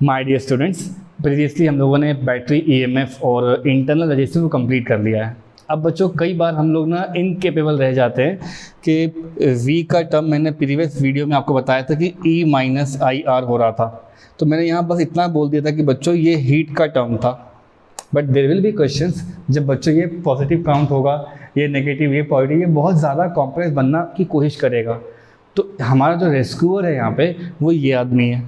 My dear students, previously हम लोगों ने बैटरी ईएमएफ और इंटरनल रजिस्टर को कंप्लीट कर लिया है। अब बच्चों कई बार हम लोग ना इनकेपेबल रह जाते हैं कि V का टर्म मैंने प्रीवियस वीडियो में आपको बताया था कि E-IR हो रहा था, तो मैंने यहाँ बस इतना बोल दिया था कि बच्चों ये हीट का टर्म था। But there will be questions जब बच्चों ये पॉजिटिव काउंट होगा, ये नेगेटिव, ये पॉजिटिव, ये बहुत ज़्यादा कॉम्प्लेक्स बनना की कोशिश करेगा। तो हमारा जो रेस्क्यूअर है यहाँ पे वो ये आदमी है।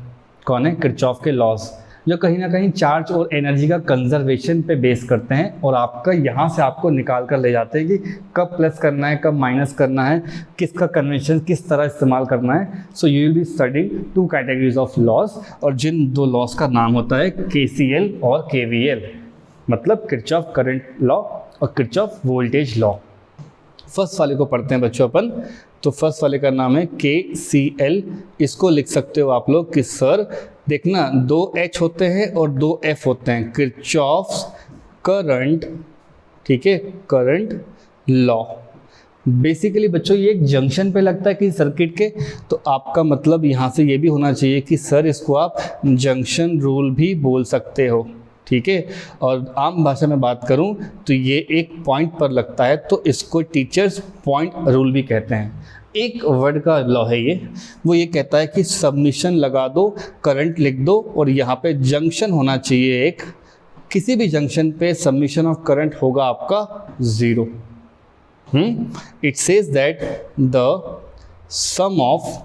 कौन है? किरचॉफ के लॉज, जो कहीं ना कहीं चार्ज और एनर्जी का कंजर्वेशन पे बेस करते हैं और आपका यहाँ से आपको निकाल कर ले जाते हैं कि कब प्लस करना है, कब माइनस करना है, किसका कन्वेंशन किस तरह इस्तेमाल करना है। So you will be studying two categories of laws, और जिन दो लॉज का नाम होता है KCL और KVL, मतलब किरचॉफ करंट लॉ और किरचॉफ वोल्टेज लॉ। फर्स्ट वाले को पढ़ते हैं बच्चों अपन। तो फर्स्ट वाले का नाम है KCL। इसको लिख सकते हो आप लोग कि सर देखना 2 H होते हैं और 2 F होते हैं, किरचॉफ्स करंट, ठीक है, करंट लॉ। बेसिकली बच्चों ये एक जंक्शन पे लगता है कि सर्किट के, तो आपका मतलब यहाँ से ये भी होना चाहिए कि सर इसको आप जंक्शन रूल भी बोल सकते हो, ठीक है। और आम भाषा में बात करूं तो ये एक पॉइंट पर लगता है, तो इसको टीचर्स पॉइंट रूल भी कहते हैं। एक वर्ड का लॉ है ये, वो ये कहता है कि सबमिशन लगा दो, करंट लिख दो, और यहाँ पे जंक्शन होना चाहिए एक, किसी भी जंक्शन पे सबमिशन ऑफ करंट होगा आपका 0। It says that the sum of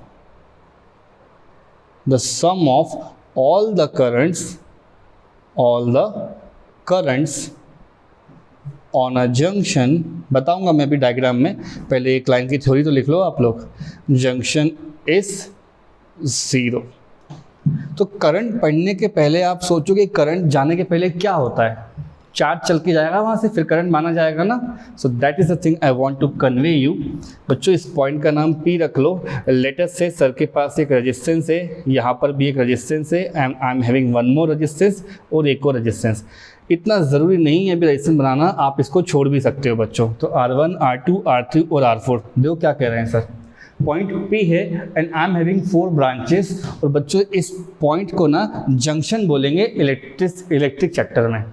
all the currents on a junction, बताऊंगा मैं भी डायग्राम में, पहले एक लाइन की थ्योरी तो लिख लो आप लोग। Junction is 0। तो करंट पढ़ने के पहले आप सोचोगे करंट जाने के पहले क्या होता है? चार्ज चल के जाएगा वहाँ से, फिर करंट माना जाएगा ना। So that is the thing I want to convey you. बच्चों इस पॉइंट का नाम P रख लो। लेटर से सर के पास एक रेजिस्टेंस है, यहाँ पर भी एक रेजिस्टेंस है, I am having one more resistance और एक और रेजिस्टेंस। इतना ज़रूरी नहीं है अभी रेजिस्टेंस बनाना, आप इसको छोड़ भी सकते हो बच्चों। तो R1, R2, R3 और R4 देखो क्या कह रहे हैं सर। पॉइंट P है and I am having 4 branches, और बच्चों इस पॉइंट को ना जंक्शन बोलेंगे इलेक्ट्रिक सेक्टर में।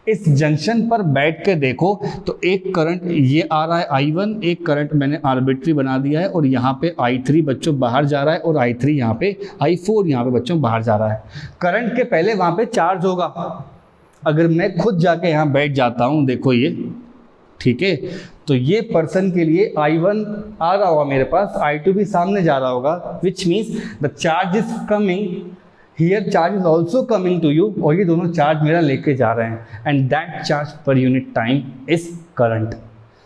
इस जंक्शन पर बैठ के देखो तो एक करंट ये आ रहा है I1, एक करंट मैंने आर्बिट्री बना दिया है, और यहाँ पे I3 बच्चों बाहर जा रहा है, और I3 यहाँ पे, I4 यहाँ पे बच्चों बाहर जा रहा है। करंट के पहले वहाँ पे चार्ज होगा। अगर मैं खुद जाके यहाँ बैठ जाता हूँ, देखो ये, ठीक है, तो ये पर्सन के लिए I1 आ रहा होगा मेरे पास, I2 भी सामने जा रहा होगा, which means the charge is coming here, charge is also coming to you, और ये दोनों चार्ज मेरा लेके जा रहे हैं, and that charge per unit time is current.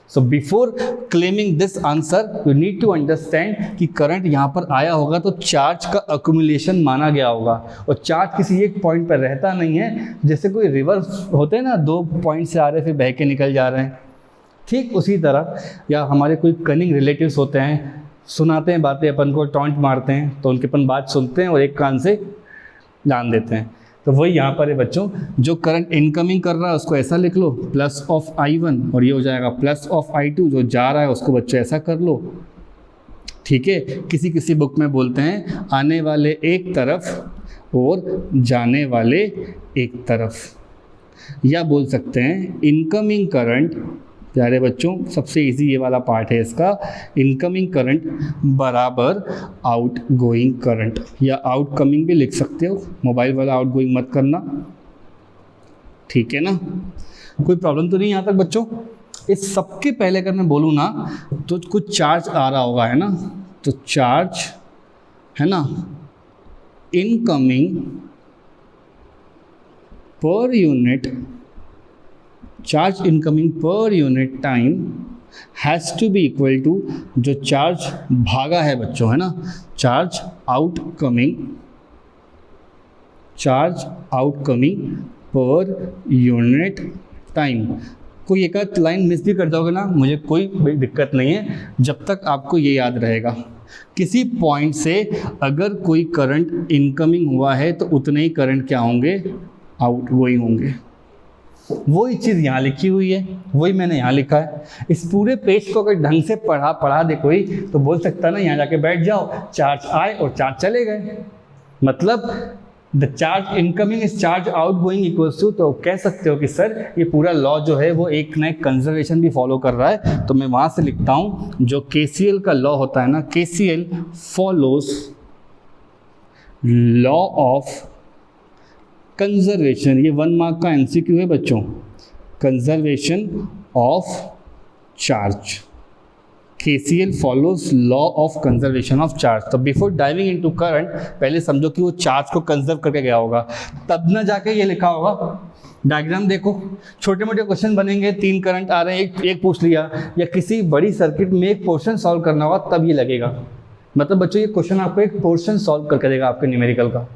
So before claiming this answer you need to understand कि current यहाँ पर आया होगा तो चार्ज का अक्यूमुलेशन माना गया होगा, और चार्ज किसी एक पॉइंट पर रहता नहीं है। जैसे कोई रिवर्स होते हैं ना, 2 पॉइंट से आ रहे फिर बह के निकल जा रहे हैं, ठीक उसी तरह। या हमारे कोई कनिंग रिलेटिव्स होते हैं, सुनाते हैं बातें, अपन को टॉन्ट मारते हैं, तो उनके अपन बात सुनते हैं और एक कान से जान देते हैं। तो वही यहाँ पर है बच्चों, जो करंट इनकमिंग कर रहा है उसको ऐसा लिख लो प्लस ऑफ I1, और ये हो जाएगा प्लस ऑफ I2, जो जा रहा है उसको बच्चों ऐसा कर लो, ठीक है। किसी किसी बुक में बोलते हैं आने वाले एक तरफ और जाने वाले एक तरफ, या बोल सकते हैं इनकमिंग करंट। प्यारे बच्चों सबसे इजी ये वाला पार्ट है इसका, इनकमिंग करंट बराबर आउटगोइंग करंट, या आउटकमिंग भी लिख सकते हो, मोबाइल वाला आउटगोइंग मत करना, ठीक है ना। कोई प्रॉब्लम तो नहीं यहाँ तक बच्चों? इस सबके पहले अगर मैं बोलूँ ना तो कुछ चार्ज आ रहा होगा, है ना, तो चार्ज है ना incoming per unit, charge incoming per unit time has to be equal to, जो चार्ज भागा है बच्चों, है ना, charge outcoming per unit time. कोई एक आध लाइन मिस भी कर जाओगे ना, मुझे कोई दिक्कत नहीं है, जब तक आपको ये याद रहेगा। किसी पॉइंट से अगर कोई करंट इनकमिंग हुआ है तो उतने ही करंट क्या होंगे? आउटगोइंग होंगे। वही चीज़ यहाँ लिखी हुई है, वही मैंने यहाँ लिखा है। इस पूरे पेज को अगर ढंग से पढ़ा दे कोई तो बोल सकता ना यहाँ जाके बैठ जाओ, चार्ज आए और चार्ज चले गए। मतलब the charge incoming is charge outgoing equals to, तो कह सकते हो कि सर ये पूरा लॉ जो है वो एक ना एक कंजर्वेशन भी फॉलो कर रहा है। तो मैं वहाँ से लिखता हूँ जो KCL का लॉ होता है ना, KCL follows law of conservation. ये 1 मार्क का MCQ है बच्चों, conservation of charge. KCL follows law of conservation of charge। तो बिफोर डाइविंग इनटू करंट पहले समझो कि वो चार्ज को कंजर्व करके गया होगा, तब ना जाके ये लिखा होगा। डायग्राम देखो, छोटे मोटे क्वेश्चन बनेंगे, 3 करंट आ रहे हैं, एक पूछ लिया, या किसी बड़ी सर्किट में एक पोर्शन सॉल्व करना होगा तब ये लगेगा। मतलब बच्चों ये क्वेश्चन आपको एक पोर्शन सॉल्व करके देगा आपके न्यूमेरिकल का।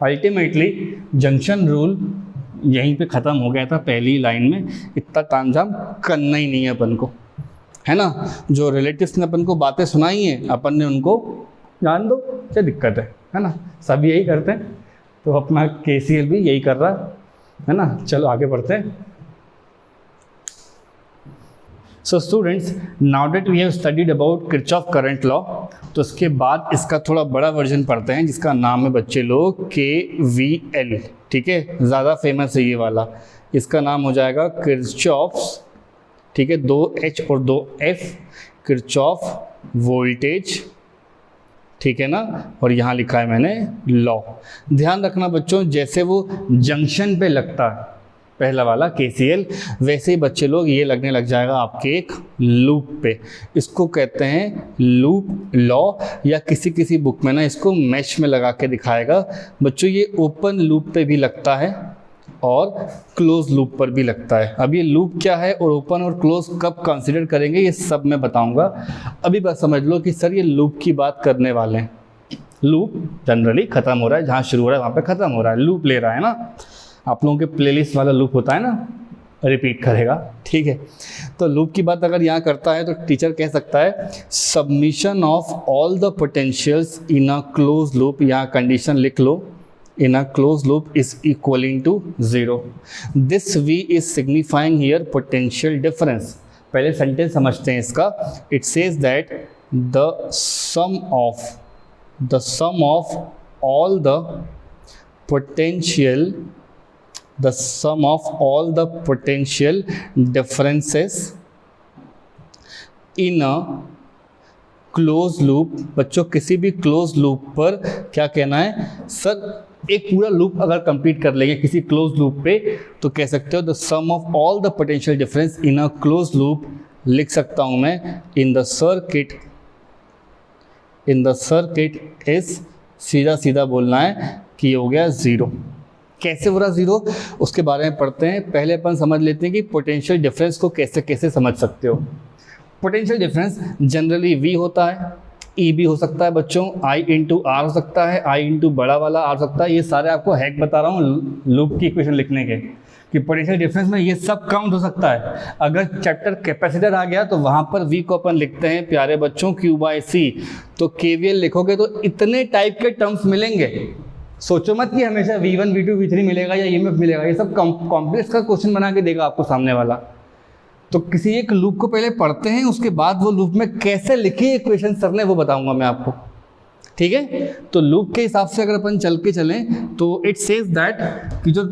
अल्टीमेटली जंक्शन रूल यहीं पे ख़त्म हो गया था पहली लाइन में, इतना तामझाम करना ही नहीं है अपन को, है ना। जो रिलेटिव्स ने अपन को बातें सुनाई हैं अपन ने उनको जान दो, क्या दिक्कत है ना। सब यही करते हैं, तो अपना KCL भी यही कर रहा है ना। चलो आगे बढ़ते हैं। So students, now that we have studied about Kirchhoff current law, तो उसके बाद इसका थोड़ा बड़ा वर्जन पढ़ते हैं जिसका नाम है बच्चे लोग KVL। ठीक है, ज़्यादा फेमस है ये वाला। इसका नाम हो जाएगा किरचॉफ्स, ठीक है, 2H और 2F, किरचॉफ वोल्टेज, ठीक है ना। और यहाँ लिखा है मैंने लॉ। ध्यान रखना बच्चों, जैसे वो जंक्शन पे लगता है पहला वाला KCL, वैसे ही बच्चे लोग ये लगने लग जाएगा आपके एक लूप पे। इसको कहते हैं लूप लॉ, या किसी किसी बुक में ना इसको मैश में लगा के दिखाएगा। बच्चों ये ओपन लूप पे भी लगता है और क्लोज लूप पर भी लगता है। अब ये लूप क्या है और ओपन और क्लोज कब कंसीडर करेंगे ये सब मैं बताऊंगा। अभी बस समझ लो कि सर ये लूप की बात करने वाले हैं। लूप जनरली ख़त्म हो रहा है, जहाँ शुरू हो रहा है वहाँ पे ख़त्म हो रहा है, लूप ले रहा है ना। आप लोगों के प्लेलिस्ट वाला लूप होता है ना, रिपीट करेगा, ठीक है। तो लूप की बात अगर यहाँ करता है तो टीचर कह सकता है submission of all the potentials in a close loop, यहाँ कंडीशन लिख लो, in a closed loop is equaling to 0. This V is signifying here potential difference. पहले सेंटेंस समझते हैं इसका। It says that the sum of all the potential differences in a close loop. बच्चों किसी भी close loop पर क्या कहना है सर, एक पूरा लूप अगर कंप्लीट कर लेंगे किसी क्लोज लूप पे तो कह सकते हो the sum of all the potential difference in a close loop. लिख सकता हूं मैं इन द सर्किट इज, सीधा सीधा बोलना है कि ये हो गया 0। कैसे हो रहा 0 उसके बारे में पढ़ते हैं। पहले अपन समझ लेते हैं कि पोटेंशियल डिफरेंस को कैसे कैसे समझ सकते हो। पोटेंशियल डिफरेंस जनरली V होता है, E भी हो सकता है बच्चों, I इंटू R हो सकता है, I इंटू बड़ा वाला R हो सकता है। ये सारे आपको हैक बता रहा हूँ लूप की इक्वेशन लिखने के, कि पोटेंशियल डिफरेंस में ये सब काउंट हो सकता है। अगर चैप्टर कैपेसिटर आ गया तो वहाँ पर V को अपन लिखते हैं प्यारे बच्चों Q/C। तो KVL लिखोगे तो इतने टाइप के टर्म्स मिलेंगे। सोचो मत कि हमेशा V1 V2 V3 मिलेगा या EMF मिलेगा, ये सब कॉम्प्लेक्स का क्वेश्चन बना के देगा आपको सामने वाला। तो किसी एक लूप को पहले पढ़ते हैं, उसके बाद वो लूप में कैसे लिखी इक्वेशन सर ने वो बताऊंगा मैं आपको, ठीक है। तो लूप के हिसाब से अगर अपन चल के चलें तो इट सेज दैट कि जो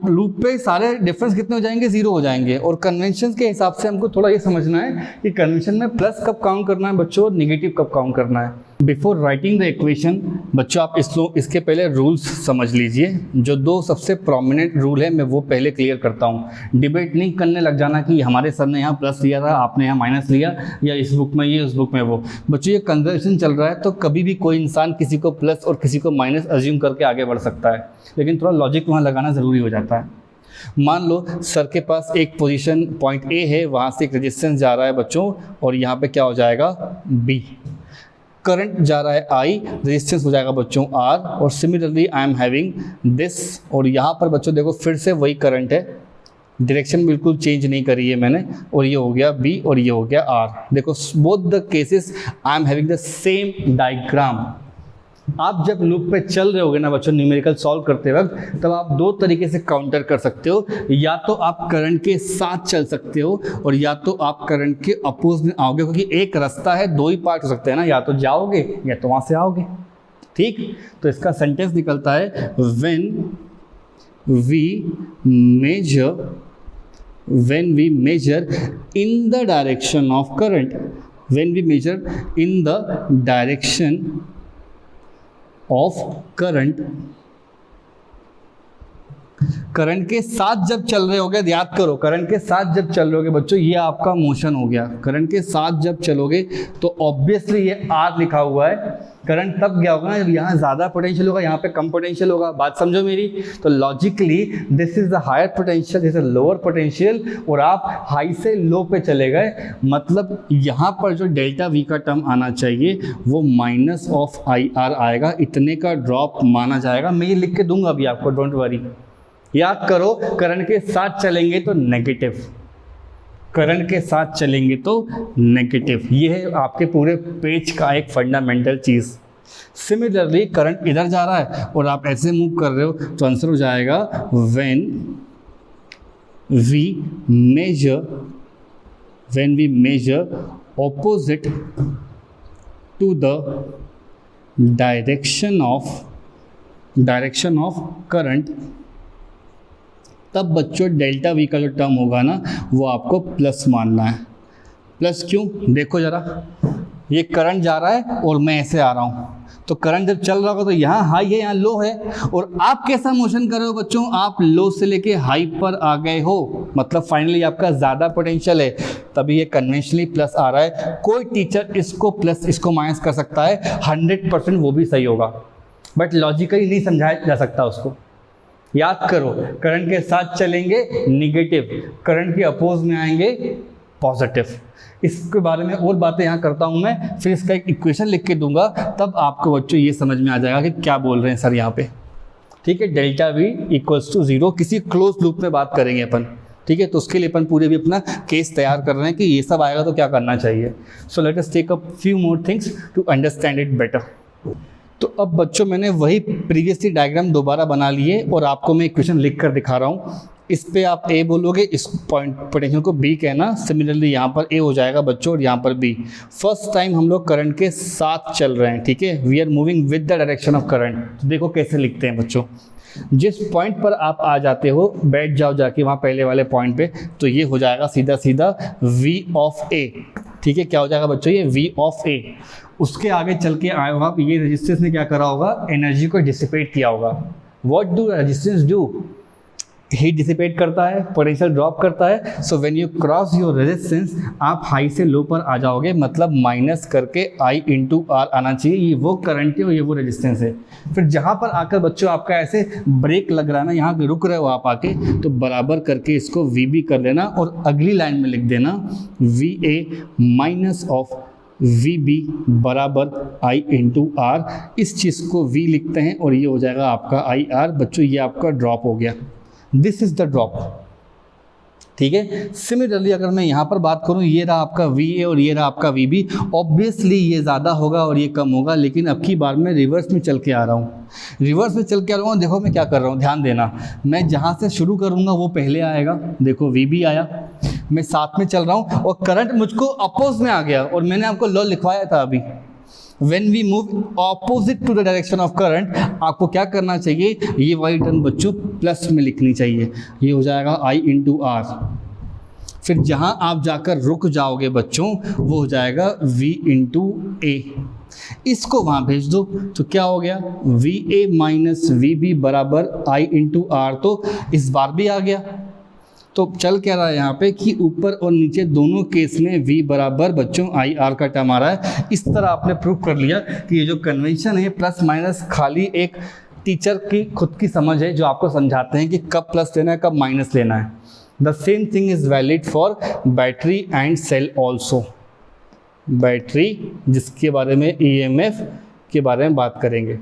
लूप पे सारे डिफरेंस कितने हो जाएंगे, 0 हो जाएंगे। और कन्वेंशन के हिसाब से हमको थोड़ा ये समझना है कि कन्वेंशन में प्लस कब काउंट करना है बच्चों और निगेटिव कब काउंट करना है। बिफोर राइटिंग द इक्वेशन बच्चों आप इसके पहले रूल्स समझ लीजिए। जो 2 सबसे प्रोमिनेंट रूल है मैं वो पहले क्लियर करता हूँ। डिबेट नहीं करने लग जाना कि हमारे सर ने यहाँ प्लस लिया था, आपने यहाँ माइनस लिया, या इस बुक में ये उस बुक में वो। बच्चों ये कंजर्वेशन चल रहा है तो कभी भी कोई इंसान किसी को प्लस और किसी को माइनस अज्यूम करके आगे बढ़ सकता है, लेकिन थोड़ा लॉजिक वहाँ लगाना ज़रूरी हो जाता है। मान लो सर के पास एक पोजीशन पॉइंट ए है, वहाँ से एक रेजिस्टेंस जा रहा है बच्चों, और यहाँ पे क्या हो जाएगा बी। करंट जा रहा है आई, रेजिस्टेंस हो जाएगा बच्चों आर, और similarly I am having this. और यहाँ पर बच्चों देखो फिर से वही करंट है, डायरेक्शन बिल्कुल चेंज नहीं करी है मैंने, और ये हो गया बी और ये हो गया आर। देखो both the cases I am having the same diagram. आप जब लूप पे चल रहे होगे ना बच्चों न्यूमेरिकल सॉल्व करते वक्त, तब आप 2 तरीके से काउंटर कर सकते हो। या तो आप करंट के साथ चल सकते हो और या तो आप करंट के अपोज में आओगे, क्योंकि एक रास्ता है, 2 ही पार्ट हो सकते हैं ना, या तो जाओगे या तो वहाँ से आओगे। ठीक, तो इसका सेंटेंस निकलता है when we measure in the direction of current, when we measure in the direction of current, current के साथ जब चल रहे होगे, याद करो करंट के साथ जब चल रहे होगे बच्चों, ये आपका मोशन हो गया। करंट के साथ जब चलोगे तो ऑब्वियसली ये आर लिखा हुआ है, करंट तब गया होगा ना जब यहाँ ज़्यादा पोटेंशियल होगा, यहाँ पे कम पोटेंशियल होगा। बात समझो मेरी, तो logically this is the higher potential, this is lower potential, और आप हाई से लो पे चले गए, मतलब यहाँ पर जो डेल्टा वी का टर्म आना चाहिए वो माइनस ऑफ आई आर आएगा, इतने का ड्रॉप माना जाएगा। मैं ये लिख के दूंगा अभी आपको, डोंट वरी। याद करो करंट के साथ चलेंगे तो नेगेटिव, करंट के साथ चलेंगे तो नेगेटिव, ये है आपके पूरे पेज का एक फंडामेंटल चीज़। सिमिलरली करंट इधर जा रहा है और आप ऐसे मूव कर रहे हो तो आंसर हो जाएगा when we measure opposite to the direction of current, तब बच्चों डेल्टा वी का जो टर्म होगा ना वो आपको प्लस मानना है। प्लस क्यों, देखो जरा, ये करंट जा रहा है और मैं ऐसे आ रहा हूँ, तो करंट जब चल रहा होगा तो यहाँ हाई है यहाँ लो है, और आप कैसा मोशन कर रहे हो बच्चों, आप लो से लेके हाई पर आ गए हो, मतलब फाइनली आपका ज़्यादा पोटेंशियल है, तभी ये कन्वेंशनली प्लस आ रहा है। कोई टीचर इसको प्लस इसको माइनस कर सकता है, 100% वो भी सही होगा, बट लॉजिकली नहीं समझाया जा सकता उसको। याद करो करंट के साथ चलेंगे निगेटिव, करंट के अपोज में आएंगे पॉजिटिव। इसके बारे में और बातें यहाँ करता हूँ मैं, फिर इसका एक इक्वेशन लिख के दूंगा, तब आपको बच्चों ये समझ में आ जाएगा कि क्या बोल रहे हैं सर यहाँ पे। ठीक है, डेल्टा वी इक्वल्स टू 0, किसी क्लोज लूप में बात करेंगे अपन। ठीक है, तो उसके लिए अपन पूरे भी अपना केस तैयार कर रहे हैं कि ये सब आएगा तो क्या करना चाहिए। So let us take a few more things to understand it better. तो अब बच्चों मैंने वही प्रीवियसली डायग्राम दोबारा बना लिए और आपको मैं इक्वेशन लिख कर दिखा रहा हूँ। इस पे आप ए बोलोगे, इस पॉइंट पोटेंशियल को बी कहना, सिमिलरली यहाँ पर ए हो जाएगा बच्चों और यहाँ पर बी। फर्स्ट टाइम हम लोग करंट के साथ चल रहे हैं, ठीक है, we are moving with the direction of current. तो देखो कैसे लिखते हैं बच्चों, जिस पॉइंट पर आप आ जाते हो बैठ जाओ जाके वहाँ पहले वाले पॉइंट पे, तो ये हो जाएगा सीधा सीधा वी ऑफ ए। ठीक है, क्या हो जाएगा बच्चों, ये वी ऑफ ए। उसके आगे चल के आए हो आप, ये रेजिस्टेंस ने क्या करा होगा, एनर्जी को डिसिपेट किया होगा। What do resistance do, heat dissipate करता है, पोटेंशियल ड्रॉप करता है। So when you cross your resistance, आप हाई से लो पर आ जाओगे, मतलब माइनस करके आई इंटू आर आना चाहिए। ये वो करंट है और ये वो रेजिस्टेंस है। फिर जहाँ पर आकर बच्चों आपका ऐसे ब्रेक लग रहा है ना, यहाँ रुक रहे हो आप आके, तो बराबर करके इसको वी बी कर लेना और अगली लाइन में लिख देना V A minus of V B बराबर आई इंटू आर। इस चीज़ को वी लिखते हैं और ये हो जाएगा आपका आई आर। बच्चों ये आपका ड्रॉप हो गया, दिस इज द ड्रॉप। ठीक है, सिमिलरली अगर मैं यहाँ पर बात करूँ, ये रहा आपका वी ए और ये रहा आपका वी बी। ऑब्वियसली ये ज़्यादा होगा और ये कम होगा, लेकिन अब की बार मैं रिवर्स में चल के आ रहा हूँ। रिवर्स में चल के आ रहा हूँ, देखो मैं क्या कर रहा हूँ, ध्यान देना। मैं जहाँ से शुरू करूँगा वो पहले आएगा, देखो वी बी आया, मैं साथ में चल रहा हूँ और करंट मुझको अपोज में आ गया, और मैंने आपको लॉ लिखवाया था अभी, When we move opposite to the direction of current, आपको क्या करना चाहिए, ये वाली टर्म बच्चों प्लस में लिखनी चाहिए। ये हो जाएगा I इंटू आर। फिर जहाँ आप जाकर रुक जाओगे बच्चों वो हो जाएगा V इंटू ए। इसको वहाँ भेज दो तो क्या हो गया, V A minus V B बराबर I इंटू आर। तो इस बार भी आ गया। तो चल क्या रहा है यहाँ पे कि ऊपर और नीचे दोनों केस में v बराबर बच्चों आई आर का टर्म आ रहा है। इस तरह आपने प्रूव कर लिया कि ये जो कन्वेंशन है प्लस माइनस खाली एक टीचर की खुद की समझ है, जो आपको समझाते हैं कि कब प्लस लेना है कब माइनस लेना है। The same thing is valid for battery and cell also. Battery जिसके बारे में EMF के बारे में बात करेंगे।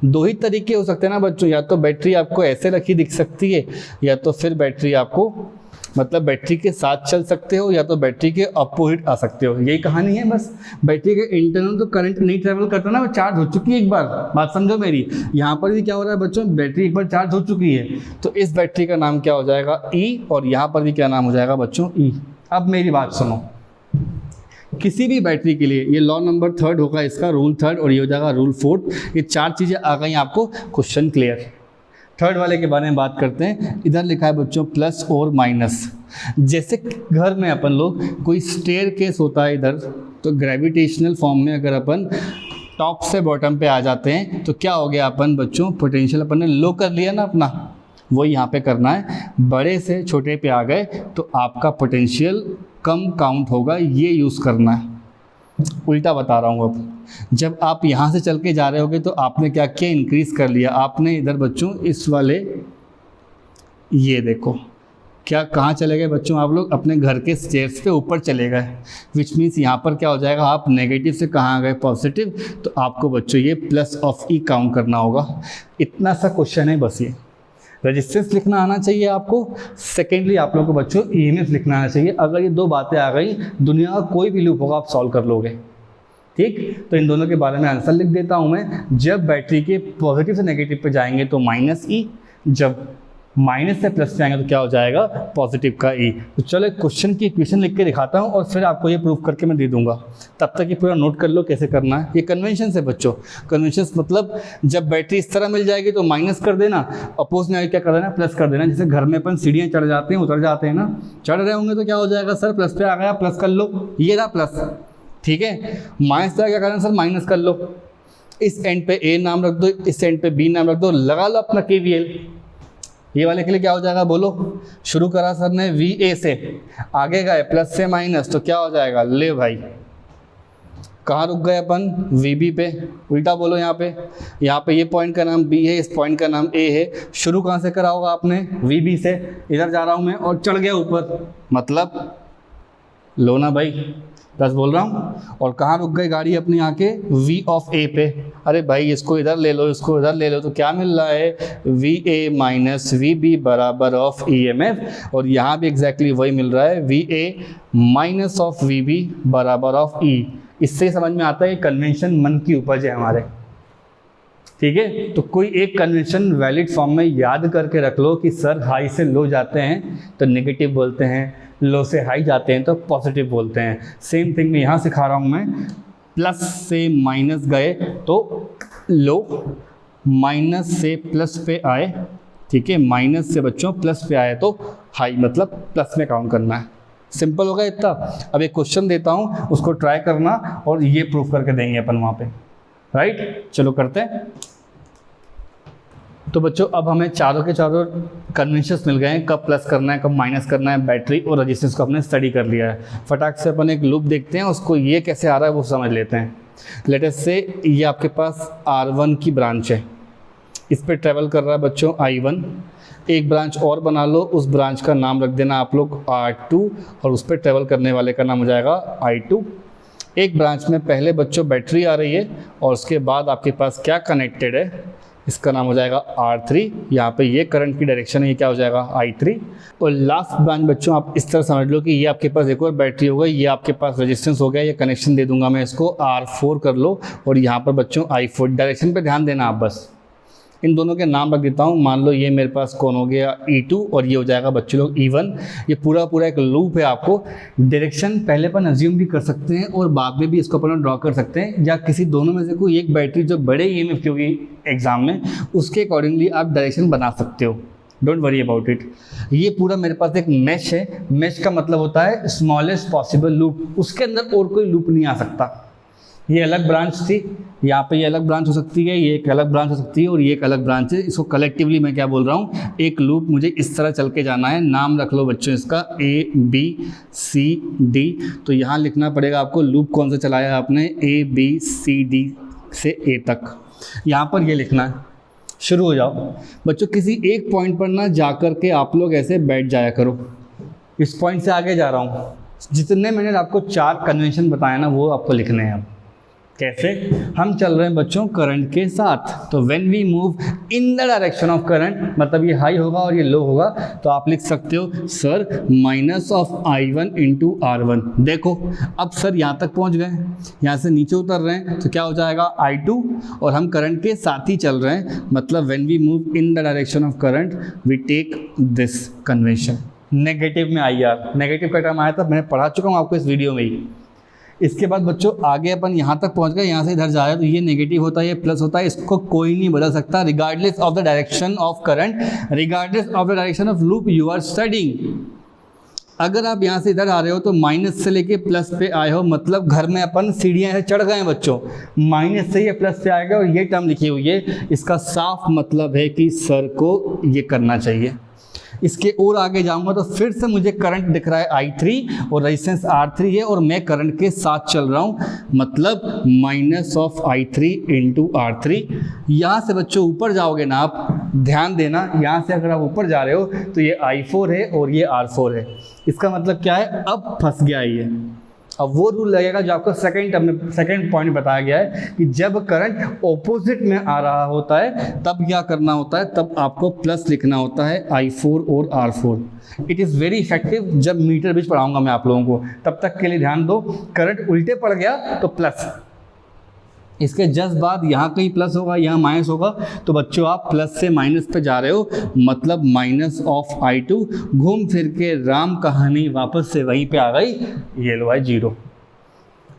दो ही तरीके हो सकते हैं ना बच्चों, या तो बैटरी आपको ऐसे रखी दिख सकती है, या तो फिर बैटरी आपको मतलब बैटरी के साथ चल सकते हो, या तो बैटरी के अपोजिट आ सकते हो। यही कहानी है बस। बैटरी के इंटरनल तो करंट नहीं ट्रेवल करता ना, वो चार्ज हो चुकी है एक बार, बात समझो मेरी। यहाँ पर भी क्या हो रहा है बच्चों, बैटरी एक बार चार्ज हो चुकी है, तो इस बैटरी का नाम क्या हो जाएगा E, और यहाँ पर भी क्या नाम हो जाएगा बच्चों E। अब मेरी बात सुनो, किसी भी बैटरी के लिए ये लॉ नंबर 3 होगा इसका, रूल 3 और ये हो जाएगा रूल 4। ये 4 चीज़ें आ गई आपको, क्वेश्चन क्लियर। थर्ड वाले के बारे में बात करते हैं। इधर लिखा है बच्चों प्लस और माइनस। जैसे घर में अपन लोग कोई स्टेयर केस होता है इधर, तो ग्रेविटेशनल फॉर्म में अगर अपन टॉप से बॉटम पे आ जाते हैं तो क्या हो गया अपन बच्चों, पोटेंशियल अपन ने लो कर लिया ना अपना, वही यहाँ पे करना है। बड़े से छोटे पे आ गए तो आपका पोटेंशियल कम काउंट होगा, ये यूज़ करना है। उल्टा बता रहा हूँ अब, जब आप यहाँ से चल के जा रहे होगे तो आपने क्या किया, इंक्रीज़ कर लिया आपने इधर बच्चों इस वाले, ये देखो क्या कहाँ चले गए बच्चों आप लोग, अपने घर के स्टेयर्स पे ऊपर चले गए। विच मीन्स यहाँ पर क्या हो जाएगा, आप नेगेटिव से कहाँ आ गए, पॉजिटिव। तो आपको बच्चों ये प्लस ऑफ ई काउंट करना होगा। इतना सा क्वेश्चन है बस। ये रेजिस्टेंस लिखना आना चाहिए आपको। सेकेंडली आप लोग को बच्चों ईएमएफ लिखना आना चाहिए। अगर ये 2 बातें आ गई, दुनिया का कोई भी लूप होगा आप सॉल्व कर लोगे। ठीक, तो इन दोनों के बारे में आंसर लिख देता हूँ मैं। जब बैटरी के पॉजिटिव से नेगेटिव पे जाएंगे तो माइनस ई, जब माइनस से प्लस पे आएंगे तो क्या हो जाएगा, पॉजिटिव का ई। तो चलो एक क्वेश्चन की इक्वेशन लिख के दिखाता हूँ और फिर आपको ये प्रूफ करके मैं दे दूंगा। तब तक ये पूरा नोट कर लो कैसे करना है। ये कन्वेंशन है बच्चों। कन्वेंशन मतलब जब बैटरी इस तरह मिल जाएगी तो माइनस कर देना, अपोज में आगे क्या कर देना, प्लस कर देना। जैसे घर में अपन सीढ़ियाँ चढ़ जाते हैं, उतर जाते हैं ना, चढ़ रहे होंगे तो क्या हो जाएगा, सर प्लस पे आ गया, प्लस कर लो, ये रहा प्लस। ठीक है, माइनस पे क्या करना सर, माइनस कर लो। इस एंड पे ए नाम रख दो, इस एंड पे बी नाम रख दो, लगा लो अपना KVL। ये वाले के लिए क्या हो जाएगा बोलो, शुरू करा सर ने VA से, आगे गए प्लस से माइनस, तो क्या हो जाएगा, ले भाई कहाँ रुक गए अपन, VB पे। उल्टा बोलो, यहाँ पे ये पॉइंट का नाम B है, इस पॉइंट का नाम A है। शुरू कहाँ से करा होगा आपने, VB से। इधर जा रहा हूँ मैं और चढ़ गया ऊपर, मतलब लो ना भाई, प्लस बोल रहा हूँ। और कहाँ रुक गई गाड़ी अपनी आके, V ऑफ A पे। अरे भाई इसको इधर ले लो, इसको इधर ले लो, तो क्या मिल रहा है, VA माइनस VB बराबर ऑफ EMF। और यहाँ भी एग्जैक्टली वही मिल रहा है, VA माइनस ऑफ VB बराबर ऑफ E। इससे समझ में आता है कन्वेंशन मन की उपज है हमारे। ठीक है, तो कोई एक कन्वेंशन वैलिड फॉर्म में याद करके रख लो कि सर हाई से लो जाते हैं तो नेगेटिव बोलते हैं, लो से हाई जाते हैं तो पॉजिटिव बोलते हैं। सेम थिंग मैं यहाँ सिखा रहा हूँ मैं, प्लस से माइनस गए तो लो, माइनस से प्लस पे आए, ठीक है, माइनस से बच्चों प्लस पे आए तो हाई, मतलब प्लस में काउंट करना है। सिंपल होगा इतना। अब एक क्वेश्चन देता हूँ, उसको ट्राई करना और ये प्रूफ करके देंगे अपन वहाँ पे। राइट, चलो करते हैं। तो बच्चों अब हमें चारों के चारों कन्वेंशंस मिल गए हैं, कब प्लस करना है कब माइनस करना है। बैटरी और रेजिस्टेंस को हमने स्टडी कर लिया है। फटाक से अपन एक लूप देखते हैं, उसको ये कैसे आ रहा है वो समझ लेते हैं। लेट अस से ये आपके पास R1 की ब्रांच है, इस पर ट्रेवल कर रहा है बच्चों I1। एक ब्रांच और बना लो, उस ब्रांच का नाम रख देना आप लोग R2 और उस पर ट्रेवल करने वाले का नाम हो जाएगा I2। एक ब्रांच में पहले बच्चों बैटरी आ रही है और उसके बाद आपके पास क्या कनेक्टेड है, इसका नाम हो जाएगा R3। यहाँ पे ये करंट की डायरेक्शन है, ये क्या हो जाएगा I3। और लास्ट ब्रांच बच्चों आप इस तरह समझ लो कि ये आपके पास एक और बैटरी हो गई, ये आपके पास रेजिस्टेंस हो गया, ये कनेक्शन दे दूंगा मैं इसको R4 कर लो। और यहाँ पर बच्चों I4, डायरेक्शन पे ध्यान देना आप बस। इन दोनों के नाम रख देता हूँ। मान लो ये मेरे पास कौन हो गया, E2 और ये हो जाएगा बच्चे लोग E1। ये पूरा एक लूप है। आपको डायरेक्शन पहले अपन अज्यूम भी कर सकते हैं और बाद में भी इसको अपन ड्रॉ कर सकते हैं, या किसी दोनों में से कोई एक बैटरी जो बड़े EMF की होगी एग्जाम में, उसके अकॉर्डिंगली आप डायरेक्शन बना सकते हो। Don't worry about it. ये पूरा मेरे पास एक मैश है। मैश का मतलब होता है स्मॉलेस्ट पॉसिबल लूप, उसके अंदर और कोई लूप नहीं आ सकता। ये अलग ब्रांच थी, यहाँ पे ये अलग ब्रांच हो सकती है, ये एक अलग ब्रांच हो सकती है और ये एक अलग ब्रांच है। इसको कलेक्टिवली मैं क्या बोल रहा हूँ, एक लूप मुझे इस तरह चल के जाना है। नाम रख लो बच्चों इसका ABCD। तो यहाँ लिखना पड़ेगा आपको लूप कौन सा चलाया आपने, ABCD से A तक। यहाँ पर ये लिखना है। शुरू हो जाओ बच्चों। किसी एक पॉइंट पर ना जा कर के आप लोग ऐसे बैठ जाया करो। इस पॉइंट से आगे जा रहा हूँ, जितने मैंने आपको 4 कन्वेंशन बताया ना वो आपको लिखने हैं। अब कैसे, हम चल रहे हैं बच्चों करंट के साथ, तो when we move in the direction of current, मतलब ये हाई होगा और ये लो होगा, तो आप लिख सकते हो sir minus of I1 into R1। देखो अब सर यहाँ तक पहुँच गए, यहाँ से नीचे उतर रहे हैं तो क्या हो जाएगा I2, और हम करंट के साथ ही चल रहे हैं, मतलब when we move in the direction of current we take this convention. Negative में IR, नेगेटिव का टर्म आया था, मैंने पढ़ा चुका हूँ आपको इस वीडियो में ही। इसके बाद बच्चों आगे अपन यहाँ तक पहुँच गए, यहाँ से इधर जा रहे हैं तो ये नेगेटिव होता है, ये प्लस होता है, इसको कोई नहीं बदल सकता regardless of the direction of current, regardless of the direction of loop you are studying. अगर आप यहाँ से इधर आ रहे हो तो माइनस से लेके प्लस पे आए हो, मतलब घर में अपन सीढ़ियाँ से चढ़ गए हैं बच्चों, माइनस से ये प्लस पे आएगा और ये टर्म लिखी हुई है, इसका साफ मतलब है कि सर को ये करना चाहिए। इसके और आगे जाऊंगा तो फिर से मुझे करंट दिख रहा है I3 और रेजिस्टेंस R3 है और मैं करंट के साथ चल रहा हूँ, मतलब minus of I3 into R3। यहाँ से बच्चों ऊपर जाओगे ना आप, ध्यान देना, यहाँ से अगर आप ऊपर जा रहे हो तो ये I4 है और ये R4 है। इसका मतलब क्या है, अब फंस गया ये। अब वो रूल लगेगा जो आपको सेकंड पॉइंट बताया गया है कि जब करंट ऑपोजिट में आ रहा होता है तब क्या करना होता है, तब आपको प्लस लिखना होता है I4 और R4। It is very effective. जब मीटर ब्रिज पढ़ाऊंगा मैं आप लोगों को, तब तक के लिए ध्यान दो। करंट उल्टे पड़ गया तो प्लस, इसके जस्ट बाद यहाँ कहीं प्लस होगा, यहाँ माइनस होगा, तो बच्चों आप प्लस से माइनस पे जा रहे हो, मतलब माइनस ऑफ I2। घूम फिर के राम कहानी वापस से वहीं पे आ गई, ये लो है 0।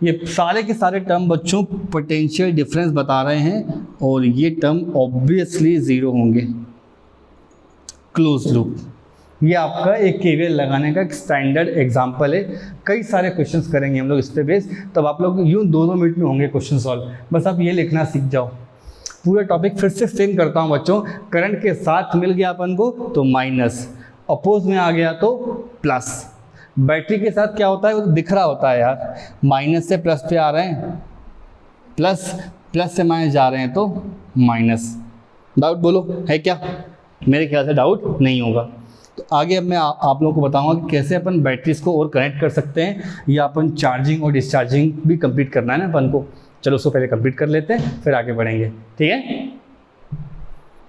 ये सारे के सारे टर्म बच्चों पोटेंशियल डिफरेंस बता रहे हैं और ये टर्म ऑब्वियसली 0 होंगे। क्लोज लूप, ये आपका एक KVL लगाने का एक स्टैंडर्ड एग्जाम्पल है। कई सारे क्वेश्चंस करेंगे हम लोग इस पे बेस, तब आप लोग यूँ 2-2 मिनट में होंगे क्वेश्चन सॉल्व। बस आप ये लिखना सीख जाओ। पूरा टॉपिक फिर से सेम करता हूँ बच्चों। करंट के साथ मिल गया अपन को तो माइनस, अपोज में आ गया तो प्लस। बैटरी के साथ क्या होता है, वो तो दिख रहा होता है यार, माइनस से प्लस पे आ रहे हैं, प्लस से माइनस जा रहे हैं तो माइनस। डाउट बोलो है क्या? मेरे ख्याल से डाउट नहीं होगा। तो आगे अब मैं आप लोगों को बताऊंगा कि कैसे अपन बैटरीज को और कनेक्ट कर सकते हैं, या अपन चार्जिंग और डिस्चार्जिंग भी कंप्लीट करना है ना अपन को। चलो उसको पहले कंप्लीट कर लेते हैं, फिर आगे बढ़ेंगे, ठीक है।